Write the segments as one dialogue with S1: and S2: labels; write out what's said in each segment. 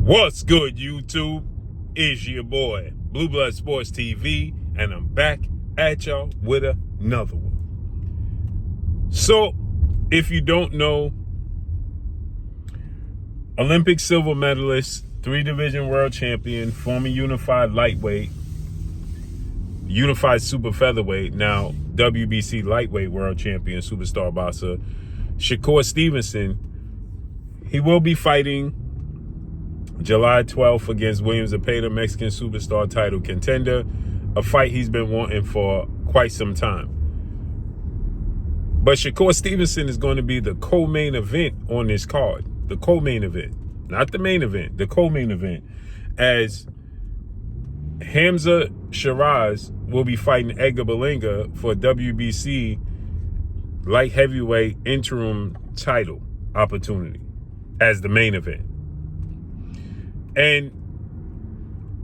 S1: What's good, YouTube? It's your boy, Blue Blood Sports TV, and I'm back at y'all with another one. So, if you don't know, Olympic silver medalist, 3-division world champion, former unified lightweight, unified super featherweight, now WBC lightweight world champion, superstar boxer, Shakur Stevenson, he will be fighting July 12th against William Zepeda, Mexican superstar title contender, a fight he's been wanting for quite some time. But Shakur Stevenson is going to be the co-main event on this card. The co-main event. Not the main event, the co-main event. As Hamza Shiraz will be fighting Edgar Berlanga for WBC light heavyweight interim title opportunity as the main event. And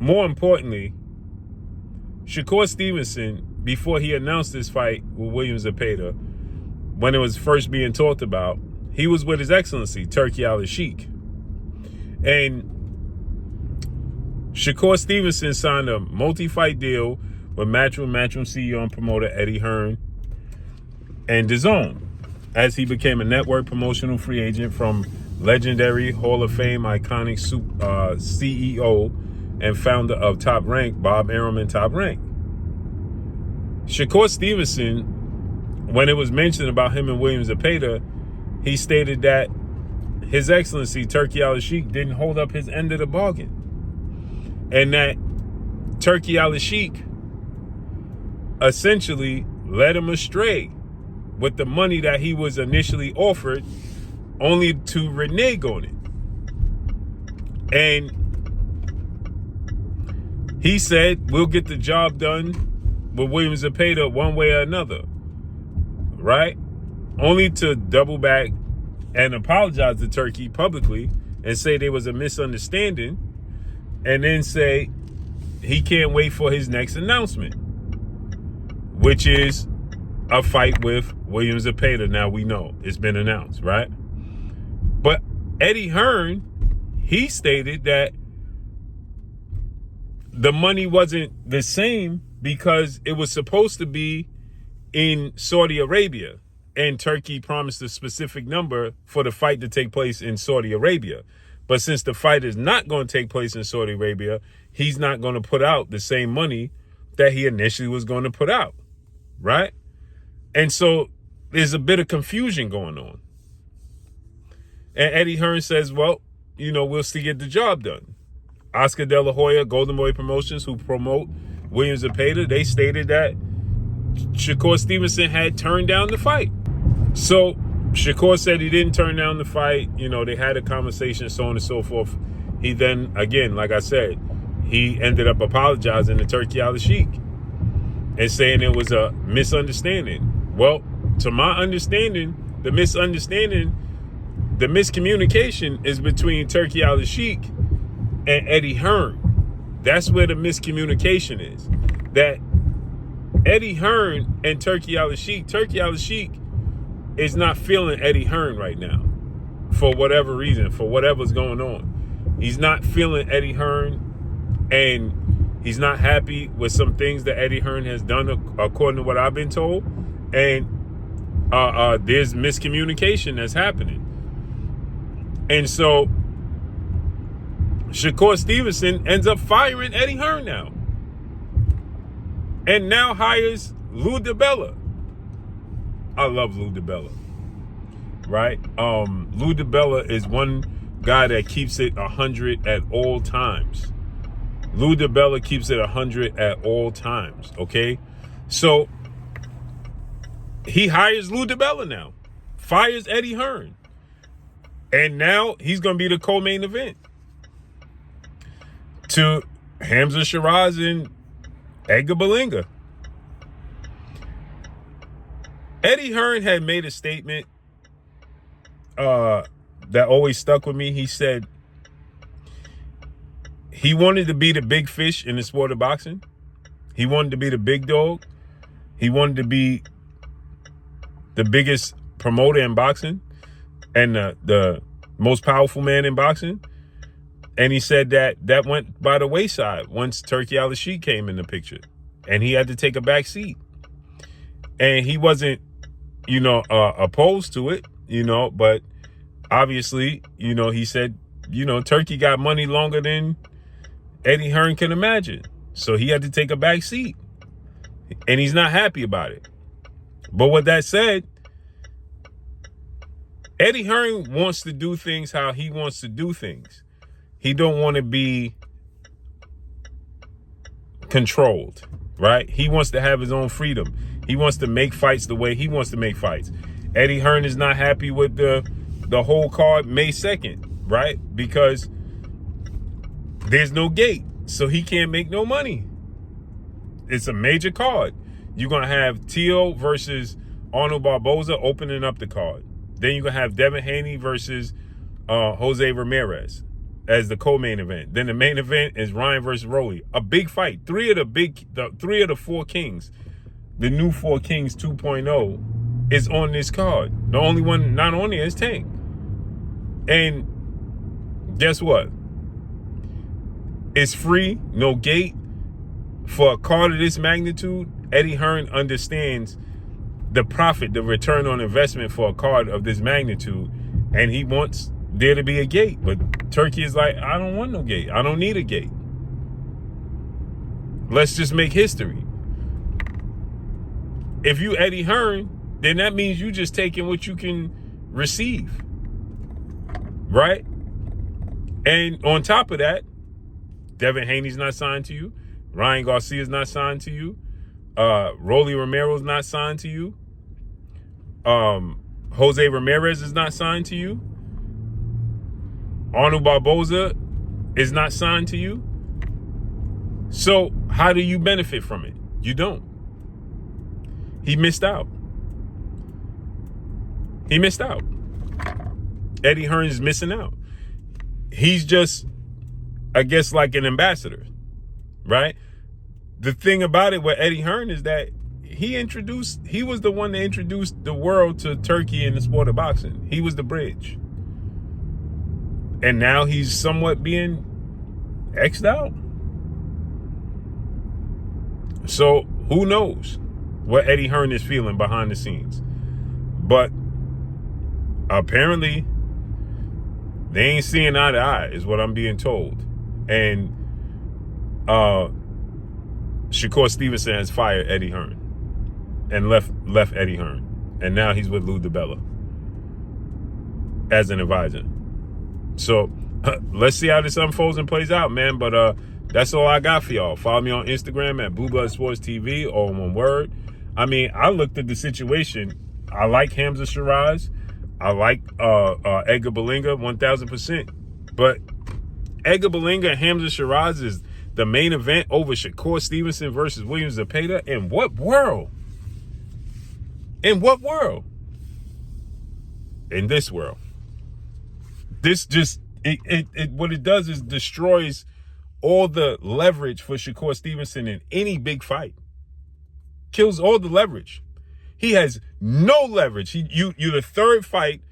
S1: more importantly, Shakur Stevenson, before he announced this fight with William Zepeda, when it was first being talked about, he was with His Excellency, Turki Al-Sheikh. And Shakur Stevenson signed a multi-fight deal with Matchroom CEO and promoter Eddie Hearn and DAZN, as he became a network promotional free agent from legendary Hall of Fame iconic CEO and founder of Top Rank, Bob Arum, Top Rank. Shakur Stevenson, when it was mentioned about him and William Zepeda, he stated that His Excellency Turki Al-Sheikh didn't hold up his end of the bargain, and that Turki Al-Sheikh essentially led him astray with the money that he was initially offered, only to renege on it. And he said, we'll get the job done with William Zepeda one way or another, right? Only to double back and apologize to Turki publicly and say there was a misunderstanding, and then say he can't wait for his next announcement, which is a fight with William Zepeda. Now we know it's been announced, right? But Eddie Hearn, he stated that the money wasn't the same because it was supposed to be in Saudi Arabia, and Turki promised a specific number for the fight to take place in Saudi Arabia. But since the fight is not going to take place in Saudi Arabia, he's not going to put out the same money that he initially was going to put out, right? And so there's a bit of confusion going on. And Eddie Hearn says, well, we'll still get the job done. Oscar De La Hoya, Golden Boy Promotions, who promote William Zepeda, they stated that Shakur Stevenson had turned down the fight. So Shakur said he didn't turn down the fight. They had a conversation, so on and so forth. He then, again, like I said, he ended up apologizing to Turki Al-Sheikh and saying it was a misunderstanding. Well, to my understanding, the miscommunication is between Turki Al-Sheikh and Eddie Hearn. That's where the miscommunication is. That Eddie Hearn and Turki Al-Sheikh is not feeling Eddie Hearn right now for whatever reason, for whatever's going on. He's not feeling Eddie Hearn, and he's not happy with some things that Eddie Hearn has done, according to what I've been told. And there's miscommunication that's happening. And so Shakur Stevenson ends up firing Eddie Hearn now. And now hires Lou Dibella. I love Lou Dibella, right? Lou Dibella is one guy that keeps it 100 at all times. Lou Dibella keeps it 100 at all times, okay? So he hires Lou Dibella now, fires Eddie Hearn, and now he's going to be the co-main event to Hamza Shiraz and Edgar Berlanga. Eddie Hearn had made a statement that always stuck with me. He said he wanted to be the big fish in the sport of boxing. He wanted to be the big dog. He wanted to be the biggest promoter in boxing and the most powerful man in boxing. And he said that went by the wayside once Turki Al-Sheikh came in the picture, and he had to take a back seat. And he wasn't, opposed to it, but obviously, he said, Turki got money longer than Eddie Hearn can imagine. So he had to take a back seat. And he's not happy about it. But with that said, Eddie Hearn wants to do things how he wants to do things. He don't want to be controlled, right? He wants to have his own freedom. He wants to make fights the way he wants to make fights. Eddie Hearn is not happy with the whole card May 2nd, right? Because there's no gate, so he can't make no money. It's a major card. You're going to have Teo versus Arnold Barboza opening up the card. Then you're going to have Devin Haney versus Jose Ramirez as the co-main event. Then the main event is Ryan versus Rolly. A big fight. Three of the four kings, the new four kings 2.0 is on this card. The only one not on there is Tank. And guess what? It's free, no gate. For a card of this magnitude, Eddie Hearn understands the profit, the return on investment for a card of this magnitude, and he wants there to be a gate. But Turki is like, I don't want no gate. I don't need a gate. Let's just make history. If you Eddie Hearn, then that means you just taking what you can receive. Right? And on top of that, Devin Haney's not signed to you. Ryan Garcia's not signed to you. Rolly Romero's not signed to you. Jose Ramirez is not signed to you. Arnold Barboza is not signed to you. So how do you benefit from it? You don't. He missed out. He missed out. Eddie Hearn is missing out. He's just, I guess, like an ambassador, right? The thing about it with Eddie Hearn is that he was the one that introduced the world to Turkey in the sport of boxing. He was the bridge. And now he's somewhat being X'd out. So who knows what Eddie Hearn is feeling behind the scenes. But apparently they ain't seeing eye to eye, is what I'm being told. And Shakur Stevenson has fired Eddie Hearn and left Eddie Hearn. And now he's with Lou Dibella as an advisor. So let's see how this unfolds and plays out, man. But that's all I got for y'all. Follow me on Instagram at Blue Blood Sports TV, all in one word. I mean, I looked at the situation. I like Hamza Shiraz. I like Edgar Berlanga 1,000%. But Edgar Berlanga and Hamza Shiraz is the main event over Shakur Stevenson versus William Zepeda. In what world? In what world? In this world. This just, what it does is destroys all the leverage for Shakur Stevenson in any big fight. Kills all the leverage. He has no leverage. You're the third fight,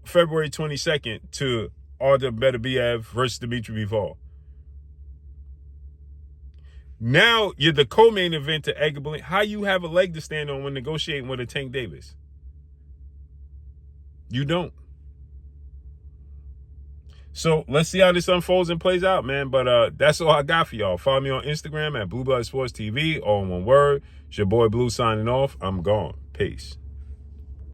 S1: February 22nd, to Artur Beterbiev versus Dimitri Bivol. Now you're the co-main event to Edgar Berlanga. How you have a leg to stand on when negotiating with a Tank Davis? You don't. So let's see how this unfolds and plays out, man. But that's all I got for y'all. Follow me on Instagram at Blue Blood Sports TV, all in one word. It's your boy Blue signing off. I'm gone. Peace.